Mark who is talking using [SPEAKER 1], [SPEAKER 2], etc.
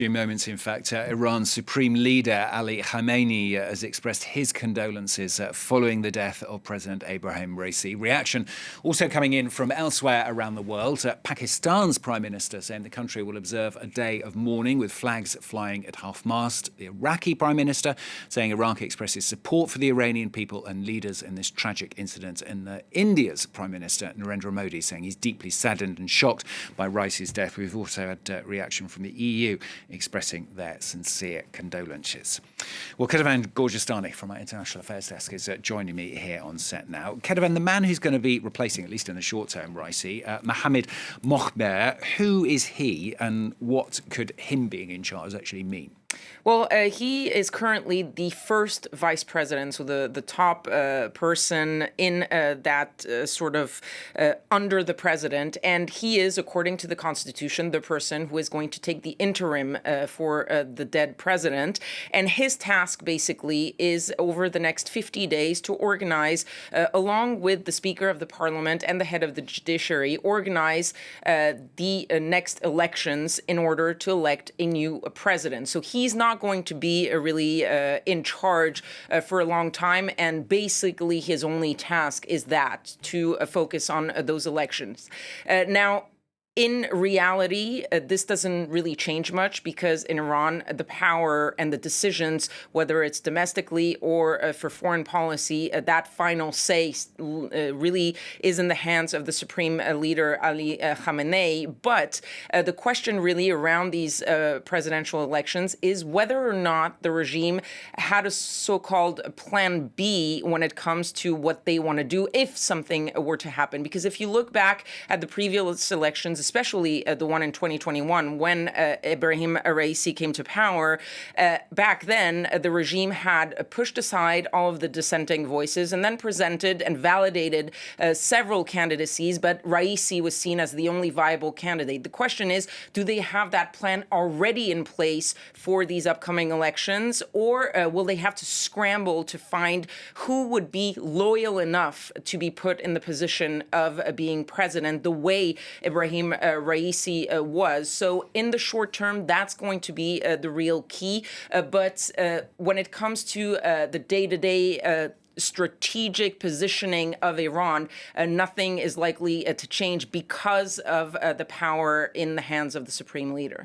[SPEAKER 1] Few moments, in fact, Iran's supreme leader Ali Khamenei has expressed his condolences following the death of President Ebrahim Raisi. Reaction also coming in from elsewhere around the world. Pakistan's Prime Minister saying the country will observe a day of mourning with flags flying at half-mast. The Iraqi Prime Minister saying Iraq expresses support for the Iranian people and leaders in this tragic incident. And India's Prime Minister Narendra Modi saying he's deeply saddened and shocked by Raisi's death. We've also had reaction from the EU expressing their sincere condolences. Well, Kethevane Gorjestani from our International Affairs Desk is joining me here on set now. Kethevane, the man who's going to be replacing, at least in the short term, Raisi, Mohammad Mokhber, who is he and what could him being in charge actually mean?
[SPEAKER 2] Well, he is currently the first vice president, so the top person in that under the president. And he is, according to the Constitution, the person who is going to take the interim for the dead president. And his task basically is over the next 50 days to organize, along with the Speaker of the Parliament and the head of the judiciary, organize the next elections in order to elect a new president. So he's not going to be really in charge for a long time, and basically his only task is that, to focus on those elections. Now, in reality, this doesn't really change much because in Iran, the power and the decisions, whether it's domestically or for foreign policy, that final say really is in the hands of the supreme leader, Ali Khamenei. But the question really around these presidential elections is whether or not the regime had a so-called plan B when it comes to what they want to do if something were to happen. Because if you look back at the previous elections, especially the one in 2021, when Ebrahim Raisi came to power, back then the regime had pushed aside all of the dissenting voices and then presented and validated several candidacies, but Raisi was seen as the only viable candidate. The question is, do they have that plan already in place for these upcoming elections, or will they have to scramble to find who would be loyal enough to be put in the position of being president the way Ebrahim Raisi was? So in the short term, that's going to be the real key. But when it comes to the day-to-day strategic positioning of Iran, nothing is likely to change because of the power in the hands of the supreme leader.